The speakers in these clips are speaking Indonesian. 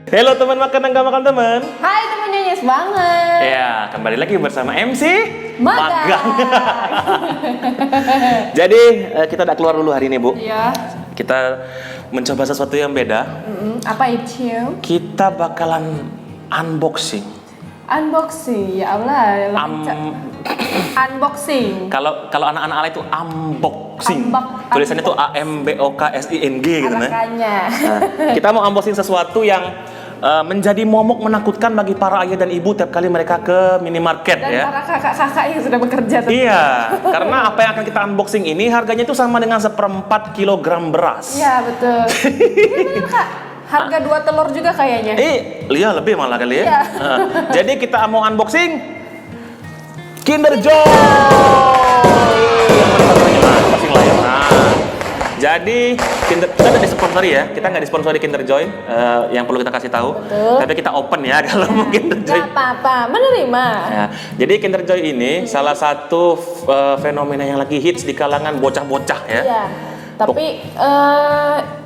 Halo teman makan dan gak makan teman. Hai teman nyanyi banget. Ya, kembali lagi bersama MC Magang. Jadi kita udah keluar dulu hari ini, Bu. Iya. Kita mencoba sesuatu yang beda. Apa itu? Kita bakalan unboxing. Unboxing, ya Allah. Unboxing. Kalau anak-anak ala itu unboxing. Tulisannya itu AMBOKSING gitu nah. Makanya. Kita mau unboxing sesuatu yang menjadi momok menakutkan bagi para ayah dan ibu tiap kali mereka ke minimarket Dan ya. para kakak-kakak yang sudah bekerja tentu. Iya, karena apa yang akan kita unboxing ini harganya itu sama dengan 1/4 kilogram beras. Iya betul. Iya benar Kak. Harga 2 telur juga kayaknya. Iya lebih malah kali ya. Iya. Jadi kita mau unboxing Kinder Joy. Unboxing lah ya. Jadi kita nggak disponsori ya, kita nggak disponsori Kinder Joy, yang perlu kita kasih tahu. Betul. Tapi kita open ya kalau mau Kinder Joy. Gak apa-apa, menerima. Ya, jadi Kinder Joy ini salah satu fenomena yang lagi hits di kalangan bocah-bocah ya. Iya. Tapi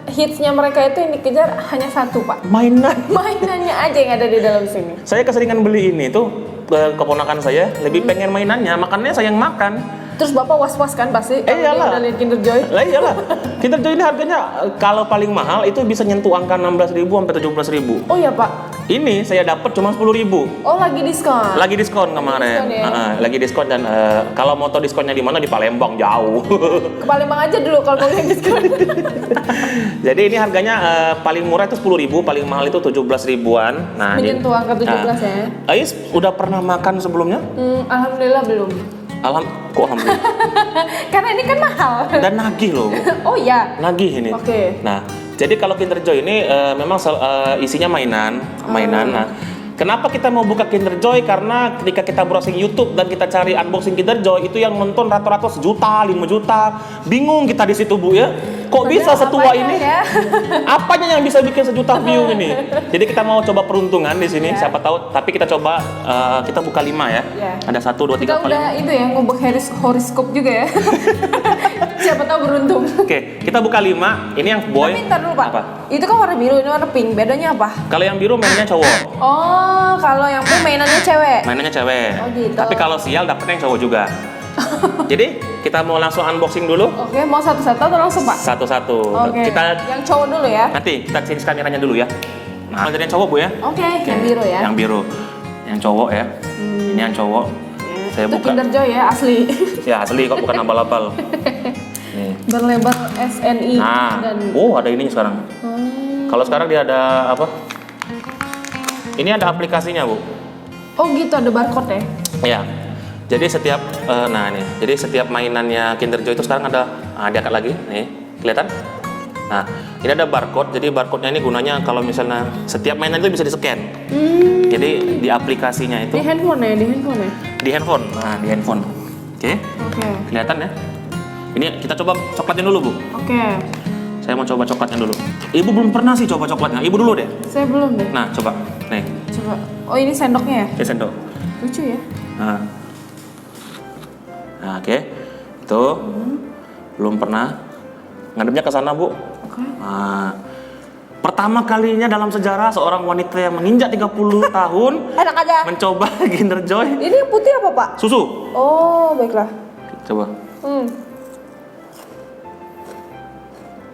hitsnya mereka itu yang dikejar hanya satu Pak. Mainannya aja yang ada di dalam sini. Saya keseringan beli ini tuh keponakan saya lebih pengen mainannya, makannya saya yang makan. Terus Bapak was-was kan pasti kalau Iyalah. dia lihat Kinder Joy. Lah iyalah. Kinder Joy ini harganya kalau paling mahal itu bisa nyentuh angka 16.000 sampai 17.000. Oh ya Pak. Ini saya dapat cuma 10.000. Oh lagi diskon. Lagi diskon kemarin. Diskon ya? Lagi diskon dan kalau mau tahu diskonnya di mana, di Palembang jauh. Ke Palembang aja dulu kalau mau yang diskon. Jadi ini harganya paling murah itu 10.000, paling mahal itu 17.000-an. Nah, Menyentuh angka 17 ya. Ais udah pernah makan sebelumnya? Alhamdulillah belum. Kok alhamdulillah. Karena ini kan mahal. Dan nagih loh. Oh iya. Nagih ini. Oke. Nah, jadi kalau Kinder Joy ini memang isinya mainan. Nah, kenapa kita mau buka Kinder Joy? Karena ketika kita browsing YouTube dan kita cari unboxing Kinder Joy itu yang nonton rata-rata 1 juta, 5 juta. Bingung kita di situ, Bu ya. Kok bisa setua ini? Ya? Apanya yang bisa bikin 1 juta view ini? Jadi kita mau coba peruntungan di sini, siapa tahu. Tapi kita coba kita buka 5 ya. Ya. Ada 1, 2, 3, Kita 4, 5. udah itu ya ngubek horoskop juga ya. Siapa tahu beruntung. Oke, kita buka 5. Ini yang boy. Tapi ntar dulu Pak. Apa? Itu kan warna biru, ini warna pink. Bedanya apa? Kalau yang biru mainnya cowok. Oh, kalau yang pink mainannya cewek. Mainannya cewek. Oh, gitu. Tapi kalau sial dapetnya yang cowok juga. Jadi kita mau langsung unboxing dulu. Oke, mau satu-satu atau langsung Pak? Satu-satu. Oke. Kita Yang cowok dulu ya. nanti kita sini kameranya dulu ya. Nah, dari yang cowok Bu ya. Oke, yang biru ya. Yang biru. Yang cowok ya. Ini yang cowok. Saya Itu buka. Kinder Joy ya asli. Ya asli kok, bukan abal-abal. Nih. Berlabel SNI Nah, dan ada ininya sekarang. Kalau sekarang dia ada apa? Ini ada aplikasinya Bu. Oh gitu, ada barcode ya. Ya. Jadi setiap jadi setiap mainannya Kinder Joy itu sekarang ada diangkat lagi, nih, kelihatan? Nah, ini ada barcode. Jadi barcode-nya ini gunanya kalau misalnya setiap mainan itu bisa di-scan. Jadi di aplikasinya itu Di handphone ya. di handphone. Nah, di handphone. Oke. Oke. Kelihatan ya? Ini kita coba coklatnya dulu, Bu. Oke. Saya mau coba coklatnya dulu. Ibu belum pernah sih coba coklatnya. Ibu dulu deh. Saya belum deh. Nah, coba. Nih, Coba. Oh ini sendoknya ya? ini sendok. Lucu ya. Nah, oke. Itu belum pernah. Ngadepnya ke sana, Bu. Oke. Nah, pertama kalinya dalam sejarah seorang wanita yang menginjak 30 tahun Enak aja. mencoba Kinder Joy. Ini yang putih apa Pak? Susu. Oh baiklah. Coba.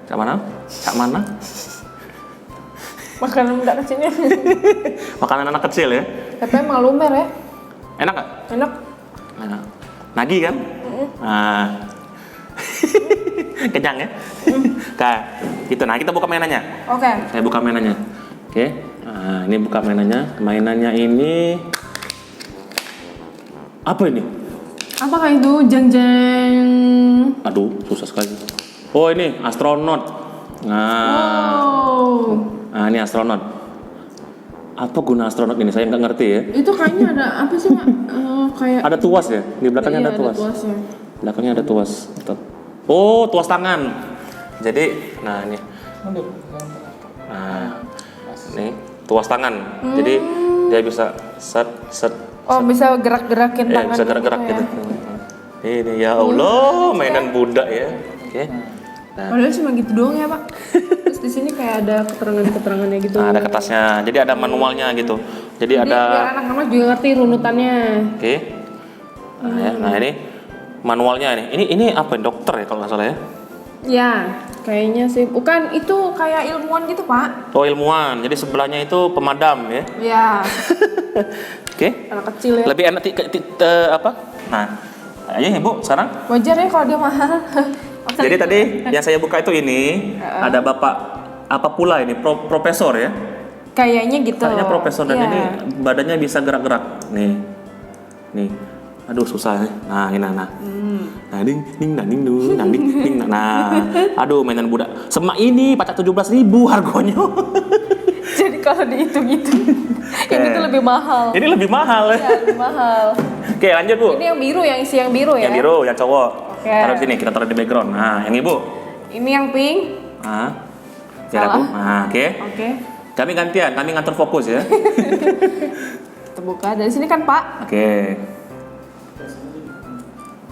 Cak mana? Cak mana? Makanan muda kecilnya. Makanan anak kecil ya. Tapi emang lumer ya. Enak nggak? Enak. Enak. Nagih kan? Nah. Kenyang ya? Kayak gitu. Nah, kita buka mainannya. Oke. Saya buka mainannya. Oke. Nah, ini buka mainannya. Mainannya ini apa ini? Apakah itu jeng-jeng? Aduh, susah sekali. Oh, ini astronot. Nah, ini astronot. Apa guna astronot ini? Saya nggak ngerti ya. Itu kayaknya ada apa sih Pak? Kayak Ada tuas ya? Di belakangnya iya, ada tuas. tuasnya. Belakangnya ada tuas. Oh, tuas tangan. Jadi, nah ini. Nah, ini tuas tangan. Jadi dia bisa set. Oh bisa gerak-gerakin tangan. Bisa gerak-gerak gitu. gitu. Ini ya Allah, mainan budak ya. Oke. Nah, Padahal cuma gitu doang ya Pak. Terus di sini kayak kayak ada keterangannya gitu. Nah, ada kertasnya. Jadi ada manualnya gitu. Jadi ada. Biar anak-anak juga ngerti runutannya. Oke. Nah, ya. Nah ini manualnya ini. Ini apa? Dokter ya kalau nggak salah ya? Ya, kayaknya sih. Bukan, itu kayak ilmuwan gitu, Pak. Oh, ilmuwan. Jadi sebelahnya itu pemadam ya. Ya. Oke. Anak kecil ya. Lebih enak apa? Nah, ayo Ibu sekarang. Wajar ya kalau dia mahal. Jadi tadi yang saya buka itu ini ada Bapak apa pula ini profesor ya? Kayaknya gitu. Kayaknya profesor dan Iya. ini badannya bisa gerak-gerak. Nih. Aduh susah nih. Nah, ini nah. Nah, ding ding. Nah, aduh mainan budak. Semak ini pacar 17.000 harganya. Jadi kalau dihitung itu, ini tuh lebih mahal. Ini lebih mahal ya. Ya, lebih mahal. Oke, lanjut Bu. Ini yang biru, yang isi yang biru ya. Yang biru, yang cowok. Oke. Taruh di sini, kita taruh di background. Nah, yang Ibu. Ini yang pink. Nah. Biar Salah. aku. Nah, oke. Oke. Kami gantian, kami ngatur fokus ya. Terbuka dari sini kan, Pak. Oke.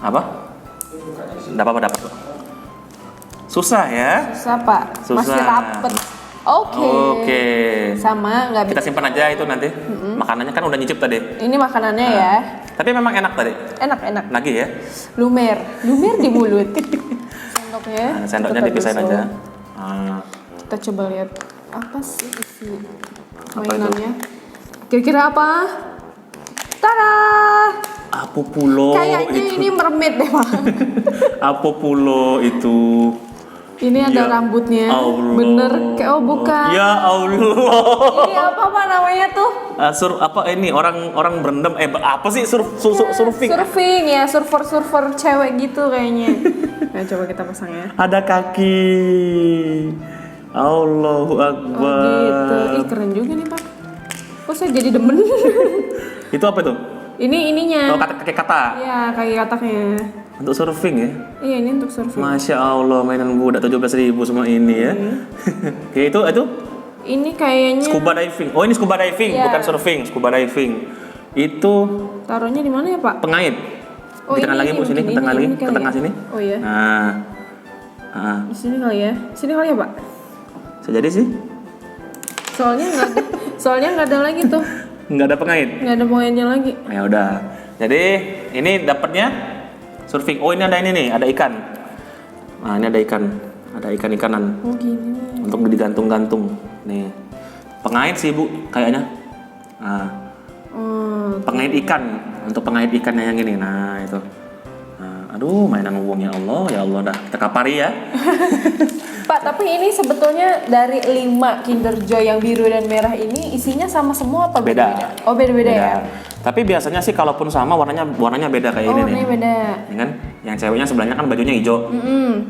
Apa? Dapat. Susah ya? Susah, Pak. Susah. Masih rapet. Oke. Oke. Sama, nggak Kita bisa. simpan aja itu nanti. Makanannya kan udah nyicip tadi. Ini makanannya ya. Tapi memang enak tadi. Enak. Lagi ya. Lumer di mulut. Sendoknya. Nah, sendoknya kita dipisahin tusuk. aja. Nah, Kita coba lihat apa sih isi Apa mainannya. Kira-kira apa? Tada! apa pulo Kayaknya itu? ini mermaid deh, Pak. Apa pulo itu? Ini ada Ya rambutnya. Allah. Bener kayak bukan. Ya Allah. Ini apa Pak namanya tuh? Apa ini orang berendam apa sih surfing? Surfing ya, surfer cewek gitu kayaknya. Nah, coba kita pasang ya. Ada kaki. Allahu Oh Akbar. gitu. Ih keren juga nih Pak. Kok saya jadi demen? Itu apa tuh? Ini ininya. Oh, kaki kata. Iya, kaki kataknya. Untuk surfing ya. Iya, ini untuk surfing. Masya Allah, mainan budak 17.000 semua ini ya. Oke, itu Ini kayaknya scuba diving. Oh, ini scuba diving, Iya. bukan surfing, scuba diving. Itu taruhnya di mana ya Pak? pengait. Oh, Di tengah ini lagi Bu, sini, mungkin ke tengah ini lagi, kali ke tengah ya? sini. Oh iya. Nah. Di sini kali ya. Sini kali ya Pak. Bisa jadi sih. Soalnya nggak ada lagi tuh. Nggak ada pengait. Nggak ada poinnya lagi. Ya udah. Jadi ini dapatnya surfing. Oh, ini ada ini nih, ada ikan. Nah, ini ada ikan. Ada ikan-ikanan Oh gini. untuk digantung-gantung. Nih. Pengait sih, Bu, kayaknya. Nah, pengait ikan. Untuk pengait ikannya yang ini. Nah, itu. Nah, aduh, mainan uang ya Allah dah. Kita kapari ya. Pak, tapi ini sebetulnya dari 5 Kinder Joy yang biru dan merah ini isinya sama semua apa Beda. Oh, beda-beda ya. Tapi biasanya sih kalaupun sama warnanya beda kayak Oh, ini nih. warnanya beda. Ini kan yang ceweknya sebelahnya kan bajunya hijau.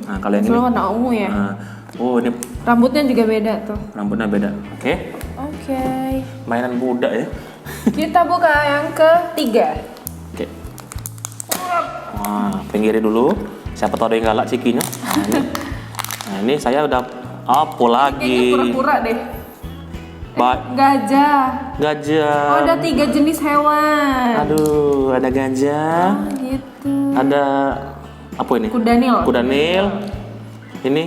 Nah, kalau yang ini. Soalnya warna ungu ya. Nah, oh, ini Rambutnya juga beda tuh. rambutnya beda. Oke. Oke. Mainan budak ya. Kita buka yang ketiga. Oke. Wah, pinggiri dulu. Siapa tahu ada yang galak cikinya. Nah, ini saya udah apa Kayaknya lagi? kura-kura deh. Gajah. Gajah. Oh, ada 3 jenis hewan. Aduh, ada gajah. Oh, gitu. Ada apa ini? Kuda Nil. Kuda Nil. Ini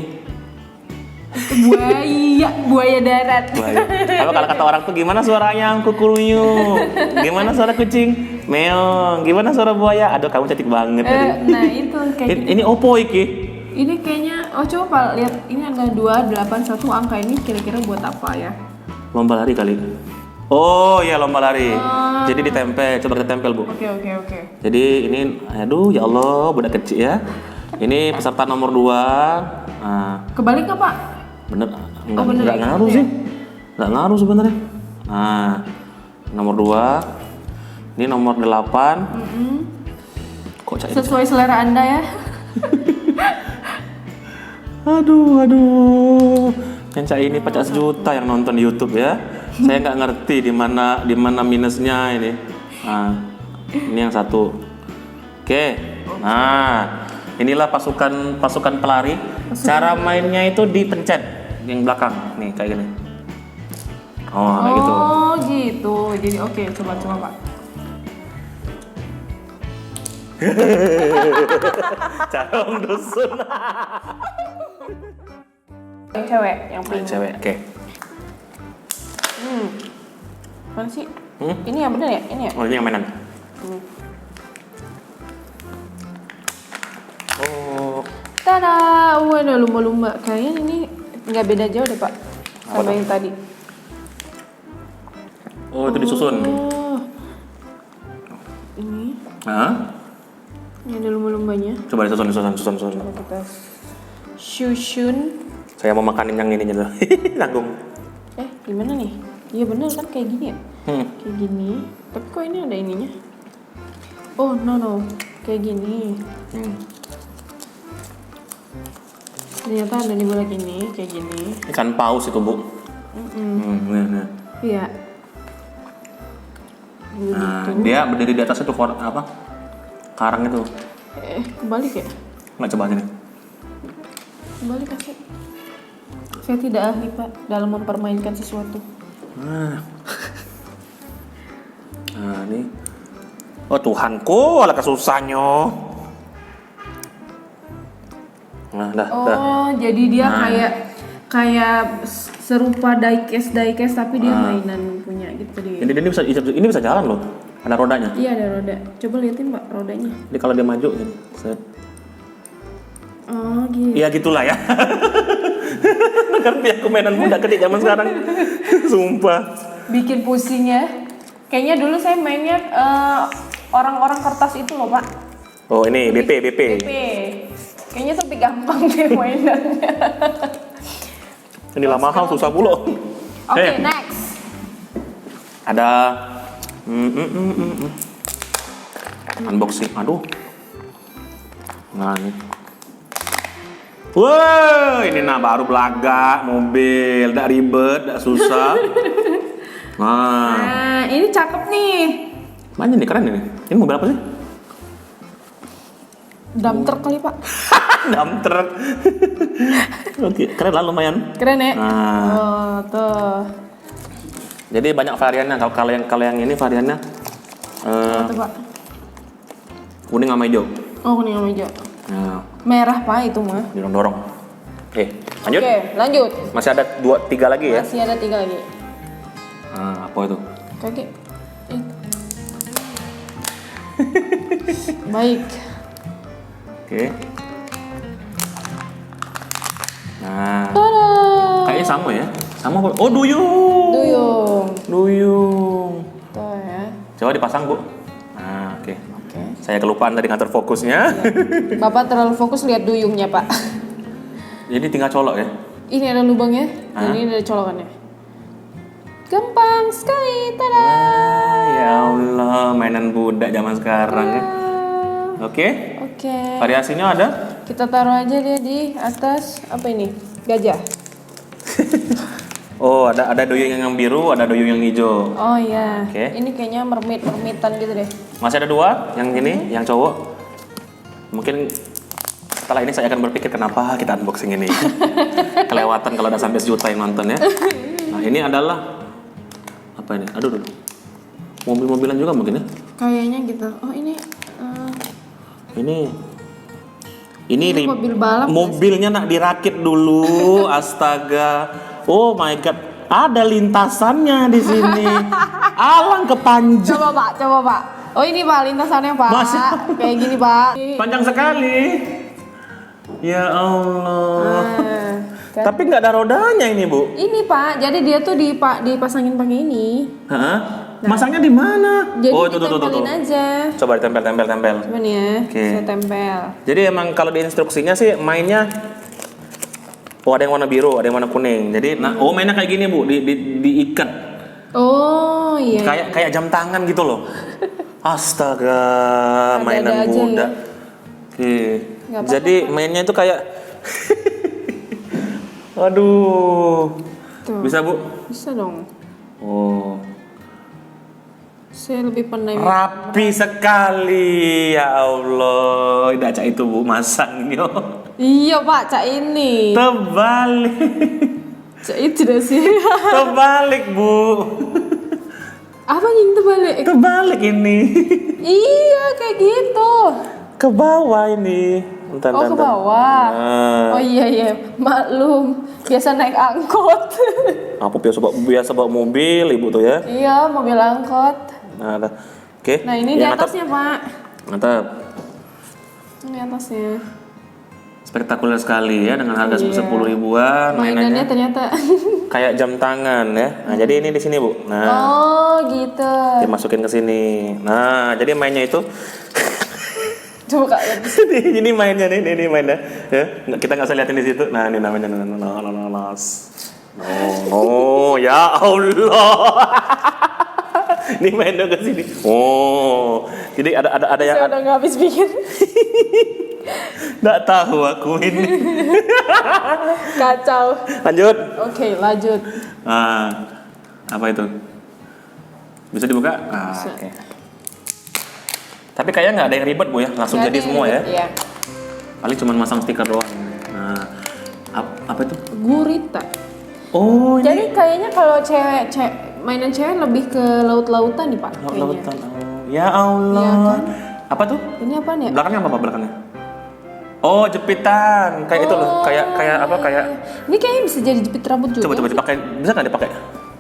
Buaya darat. buaya. Apa kalau kata orang tuh gimana suaranya kukuruyu? Gimana suara kucing? Meong. Gimana suara buaya? Aduh, kamu cantik banget tadi. Nah, itu kayak gitu. Ini opo iki? Ini kayaknya, coba Pak lihat, ini ada 281 angka ini kira-kira buat apa ya? Lomba lari kali. Oh ya, lomba lari. Jadi ditempel, coba kita tempel Bu. Oke. Jadi ini, aduh ya Allah, budak kecil ya. Ini peserta nomor 2. Nah, Kebalik nggak Pak? bener, bener nggak ya, ngaruh gitu sih. Nggak ngaruh sebenarnya. Nah, nomor 2. Ini nomor 8. Kok cak ini? Sesuai selera Anda ya. Aduh. Yang cak ini pacak sejuta yang nonton di YouTube ya. Saya nggak ngerti di mana minusnya ini. Nah, ini yang satu. Oke. Nah, inilah pasukan pelari. Cara mainnya itu dipencet yang belakang. Nih kayak gini. Oh, kayak gitu. Oh gitu. Jadi oke, coba Pak. Cara dusun. Yang cewek, yang Yang pink. cewek, oke. Mana sih? Ini yang bener ya? Ini ya? Oh, ini yang mainan. Oh, Tada! Ada lumba-lumba. Kayaknya ini nggak beda jauh deh Pak sama yang tadi. oh itu disusun. Oh. Ini, Hah? ini ada lumba-lumbanya. Coba disusun. Coba kita susun. Saya mau makanin yang ini dulu. Nanggung. Gimana nih? Iya bener kan kayak gini ya? Kayak gini. Tapi kok ini ada ininya? Oh no. Kayak gini. Ternyata ada di balik ini, kayak gini. Ikan paus itu, Bu. Nah. Iya. Nah, dia berdiri di atas itu apa? Karang itu. Kebalik ya? Nggak, coba sini. Kebalik kasih. Saya tidak ahli Pak dalam mempermainkan sesuatu. Nah, ini. Oh Tuhanku, ala kesusahannya. Nah, dah. Jadi dia kayak serupa diecast tapi dia mainan punya gitu dia. Ini bisa jalan loh. Ada rodanya. Iya ada roda. Coba liatin Pak rodanya. Jadi kalau dia maju ini. Set. Oh gitu. Ya gitulah ya. Ngerti aku mainan muda ketik zaman sekarang. Sumpah. Bikin pusing ya. Kayaknya dulu saya mainnya orang-orang kertas itu loh Pak. Oh ini BP. Kayaknya lebih gampang deh mainannya. Ini lah mahal susah pula. Oke, next. Ada unboxing. Aduh. Nah ini. Wah, ini baru belaga mobil, tidak ribet, tidak susah. Nah, ini cakep nih. Mana nih, keren ini. Ini mobil apa sih? Dump truck kali Pak. Dump truck. Oke, keren lah lumayan. Keren ya? Nah. Oh, tuh. Jadi banyak variannya. Kalau yang ini variannya Tuh Pak. kuning sama hijau. Oh, kuning sama hijau. Nah, Merah Pak itu mah. dorong. Lanjut. Oke, lanjut. Masih ada 3 lagi ya? Masih ada 3 lagi. Nah, apa itu? Kaki. Baik. Oke. Nah, Tada! kayaknya sama ya. Sama apa? Oh, duyung. Duyung. Tuh ya. Coba dipasang, Bu. Nah, oke. Oke. Saya kelupaan tadi ngatur fokusnya. Bapak terlalu fokus lihat duyungnya, Pak. Jadi tinggal colok ya. Ini ada lubangnya, dan ini ada colokannya. Gampang sekali, tada! Ya Allah, mainan budak zaman sekarang ya. Oke. Oke. Variasinya ada? Kita taruh aja dia di atas apa ini? Gajah. Oh, ada duyung yang biru, ada duyung yang hijau. Oh iya. Oke. Ini kayaknya mermitan gitu deh. Masih ada 2, yang ini, yang cowok. Mungkin setelah ini saya akan berpikir kenapa kita unboxing ini. Kelewatan kalau udah sampai 1 juta yang nonton ya. Nah, ini adalah apa ini? Aduh. Mobil-mobilan juga mungkin ya? Kayaknya gitu. Oh ini. Ini mobil balap. mobilnya nak dirakit dulu. Astaga. Oh my god. Ada lintasannya di sini. Alang kepanjang. Coba Pak. Oh ini Pak lintasannya Pak. Masa? Kayak gini Pak. Panjang sekali. Ya Allah. Kan? Tapi nggak ada rodanya ini, Bu. Ini Pak. Jadi dia tuh dipasangin pakai ini. Hah? Masangnya di mana? Jadi Oh, tuh. ditempelin aja. Coba ditempel. Cuman ya. Oke. Saya tempel. Jadi emang kalau di instruksinya sih mainnya ada yang warna biru, ada yang warna kuning. Jadi mainnya kayak gini, Bu, diikat. Oh iya. Kayak jam tangan gitu loh. Astaga, mainan aja budak. ya. Oke. Nggak apa-apa. Jadi mainnya itu kayak aduh. Tuh. Bisa, Bu? Bisa dong. Oh. Saya lebih pandai. Rapi sekali, ya Allah. Tidak cak itu, Bu, masangnya. Iya Pak, cak ini. Terbalik. Cak itu dah sih. Terbalik, Bu. Apa yang terbalik? Terbalik ini. Iya kayak gitu. Ke bawah ini. Bentar, Oh, ke bawah. Nah. Oh iya, maklum. Biasa naik angkot. Aku biasa bawa mobil ibu tuh ya. Iya, mobil angkot. Nah, ada. Oke. Nah, ini di Yang atasnya, Pak. Mantap. Ini atasnya. Spektakuler sekali ya dengan harga Iya. 10 ribuan. Mainannya ternyata. Kayak jam tangan ya. Nah, jadi ini di sini, Bu. Nah, Oh, gitu. dimasukin ke sini. Nah, jadi mainnya itu Coba Kak lihat. ini mainnya nih, ini mainnya. Ya, kita nggak usah liatin di situ. Nah, ini namanya Oh, ya Allah. Ini mainnya ke sini. Oh, jadi ada yang Saya udah nggak habis pikir. nggak tahu aku ini. Kacau. Lanjut. Oke, lanjut. Apa itu? Bisa dibuka? Bisa. Oke. Tapi kayaknya nggak ada yang ribet Bu ya, langsung jadi semua ya. Iya. Paling cuma masang stiker doang. Nah, apa itu? Gurita. Oh, ini Jadi kayaknya kalau mainan cewek lebih ke laut-lautan nih Pak. Kayaknya. lautan. Oh, ya Allah. Iya kan? Apa tuh? Ini apaan ya? Belakangnya apa belakangnya? Oh, jepitan. Kayak itu loh. Kayak apa? Kayak Ini kayaknya bisa jadi jepit rambut juga. coba dipakai. Bisa nggak dipakai?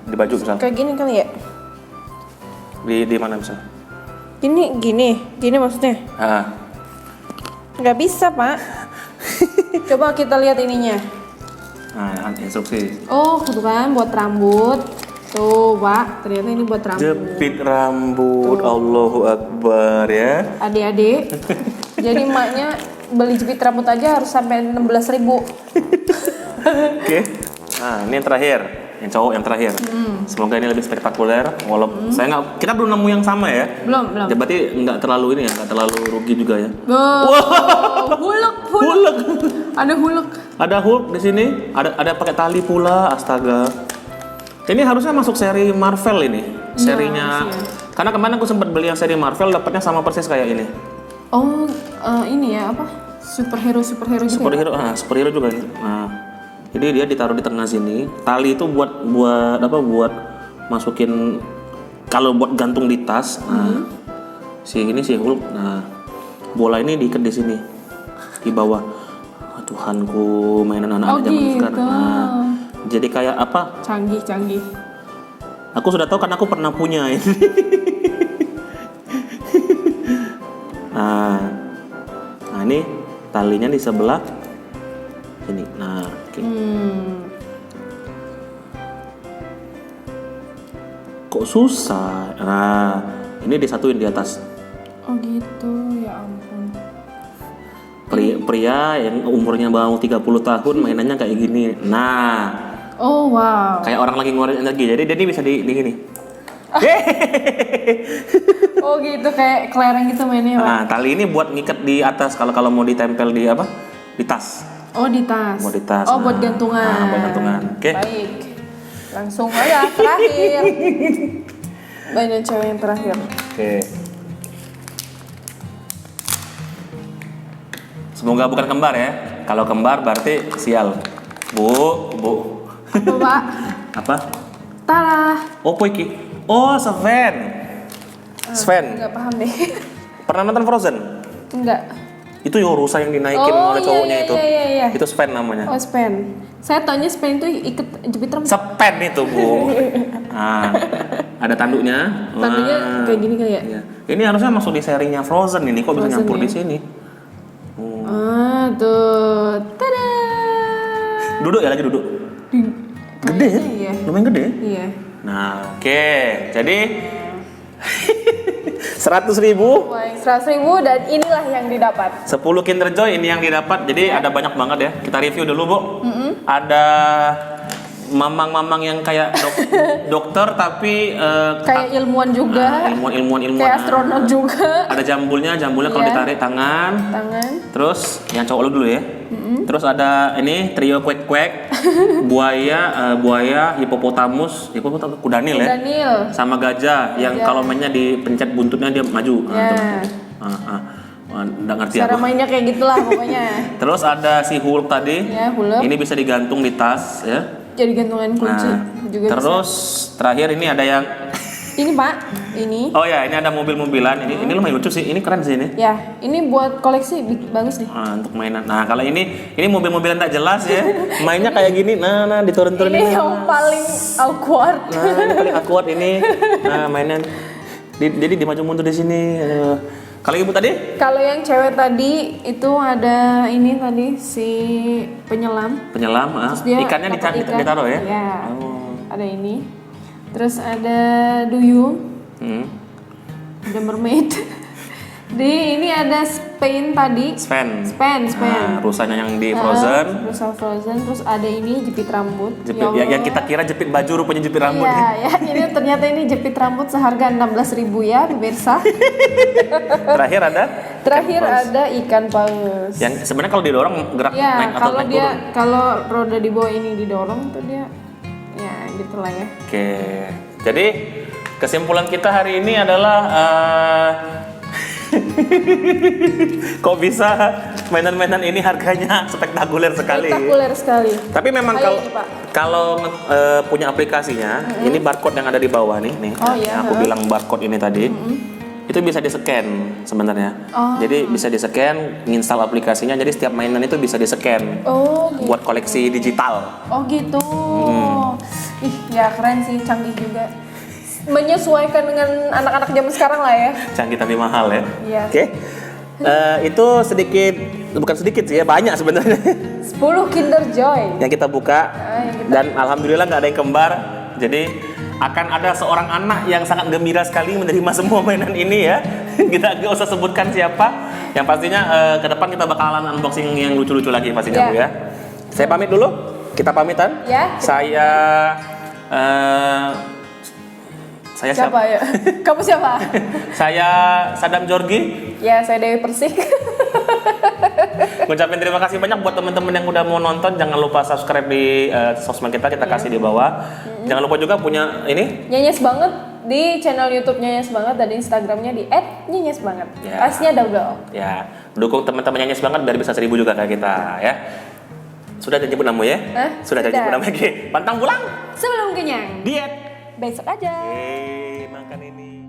Di baju misalnya. Kayak gini kali ya? Di mana misalnya? Gini maksudnya? Nggak bisa Pak. Coba kita lihat ininya. Nah, instruksi. Oh, tuh kan buat rambut. Tuh Pak, ternyata ini buat rambut. Jepit rambut. Allahu Akbar ya. Adik-adik. Jadi maknya beli jepit rambut aja harus sampai 16.000. Oke. Nah, ini yang terakhir. Yang cowok yang terakhir. Semoga ini lebih spektakuler. Walaupun kita belum nemu yang sama ya. Belum. Ya, berarti nggak terlalu ini ya, nggak terlalu rugi juga ya. Huluk. Ada huluk. Ada Hulk di sini. Ada pakai tali pula. Astaga. Ini harusnya masuk seri Marvel ini. Serinya. harusnya. Karena kemarin aku sempat beli yang seri Marvel, dapatnya sama persis kayak ini. Oh, ini ya apa? Superhero gitu. Superhero, superhero juga ini. Nah, jadi dia ditaruh di tengah sini. Tali itu buat apa? Buat masukin kalau buat gantung di tas. Nah, si Hulk. Nah, bola ini diikat di sini di bawah. Tuhanku, mainan anak-anak zaman sekarang. Nah, jadi kayak apa? Canggih. Aku sudah tahu karena aku pernah punya ini. Nah, ini talinya di sebelah sini. Nah, oke. Kok susah? Nah, ini disatuin di atas. Oh gitu, ya ampun. Pria yang umurnya baru 30 tahun mainannya kayak gini. Nah, Oh wow. kayak orang lagi ngeluarin energi. Jadi dia bisa di gini. Oh gitu, kayak kelereng gitu mainnya Pak. Nah, tali ini buat ngikat di atas kalau mau ditempel di apa? Di tas. Oh di tas. Buat di tas. Oh buat gantungan. Nah, buat gantungan. Oke. Baik. Langsung aja terakhir. Mainan cewek yang terakhir. Oke. Semoga bukan kembar ya. Kalau kembar berarti sial. Bu. Apa Pak? Apa? Tara. Apa iki? Oh, Sven. Enggak paham deh. Pernah nonton Frozen? Enggak. Itu Yorusa yang dinaikin Oh, oleh cowoknya iya, itu. iya. Itu Sven namanya. Oh Spen. Saya taunya Spen itu ikat jepit rambut. Sven itu, Bu. Nah, ada tanduknya. Tanduknya Wah. kayak gini kali ya? Iya. Ini harusnya masuk di serinya Frozen ini. Kok bisa Frozen nyampur ya? di sini? Tuh. Tada. Duduk ya, lagi duduk. Gede ya? Iya. Lumayan gede ya? Iya. Nah, oke. Jadi 100.000 Wah, 100.000 dan inilah yang didapat. 10 Kinder Joy ini yang didapat. Jadi ada banyak banget ya. Kita review dulu, Bu. Ada mamang-mamang yang kayak dokter tapi Kayak ilmuwan juga. ilmuwan. Kayak astronot juga. Ada jambulnya kalau Iya. ditarik tangan. Terus yang cowok lu dulu ya. Terus ada ini trio kuek-kuek, buaya, hipopotamus, kudanil ya. Daniel. Sama gajah yang kalau mainnya dipencet buntutnya dia maju. Ya. Nggak ngerti Cara aku. mainnya kayak gitulah pokoknya. Terus ada si Hulk tadi. Ya, Hulk. Ini bisa digantung di tas ya. Jadi gantungan kunci juga Terus terakhir ini ada yang Ini Pak, ini. Oh ya, ini ada mobil-mobilan. Ini lumayan lucu sih. Ini keren sih ini. Ya, ini buat koleksi bagus nih. Nah, untuk mainan. Nah, kalau ini mobil-mobilan tak jelas ya. Mainnya kayak gini. Nah, diturun-turunin. Ini yang paling awkward. Nah, ini paling awkward ini. Nah, mainan. Jadi dimaju mundur di sini. Kalau ibu tadi? Kalau yang cewek tadi itu ada ini tadi si penyelam. Penyelam. Terus dia Ikannya dapat ikan. ditaruh ya? Ya. Oh. Ada ini. Terus ada duyung. Ada mermaid. Ini ada Spain tadi. Sven. Spain. Rusanya yang di Frozen. Rusa Frozen. Terus ada ini jepit rambut. Jepit, yang kita kira jepit baju, rupanya jepit rambut. Iya, ya. Ini ternyata ini jepit rambut seharga 16.000 ya, pemirsa. Terakhir ada? Ada ikan paus. Yang sebenarnya kalau didorong gerak Ya, naik atau kalau naik dia turun. kalau roda di bawah ini didorong tuh dia ya gitulah ya. Oke. Jadi kesimpulan kita hari ini adalah kok bisa mainan-mainan ini harganya spektakuler sekali. Spektakuler sekali. Tapi memang Ayo kalau ini, Pak. kalau punya aplikasinya, ini barcode yang ada di bawah nih, Oh, iya, yang aku bilang barcode ini tadi, itu bisa di-scan sebenarnya. Oh. Jadi bisa di-scan, nginstal aplikasinya, jadi setiap mainan itu bisa di-scan Oh, gitu. buat koleksi digital. Oh gitu. Ih, ya keren sih, canggih juga. Menyesuaikan dengan anak-anak zaman sekarang lah ya. Canggih tapi mahal ya. Iya. Oke. Itu sedikit, bukan sedikit sih ya, banyak sebenarnya 10 Kinder Joy. yang kita buka. yang kita- Dan alhamdulillah nggak ada yang kembar. Jadi akan ada seorang anak yang sangat gembira sekali menerima semua mainan ini ya. Kita nggak usah sebutkan siapa. Yang pastinya ke depan kita bakalan unboxing yang lucu-lucu lagi pastinya Ya. Bu ya. Saya pamit dulu. Kita pamitan. Ya. Saya Siapa ya? Kamu siapa? Saya Sadam Jorgi. Ya, saya Dewi Persik. Ngucapin terima kasih banyak buat teman-teman yang udah mau nonton. Jangan lupa subscribe di sosmed kita kasih di bawah. Jangan lupa juga punya ini. Nyenyes banget di channel YouTube Nyenyes banget dan di Instagramnya di @nyenyesbanget. Ya. Pastinya double. Ya, dukung teman-teman nyanyi banget biar bisa 1000 juga kayak kita ya. Sudah ada nyebut nama ya? Hah? Sudah ada Sudah. nyebut nama lagi. Pantang pulang. Sebelum kenyang, Diet. besok aja. Makan ini.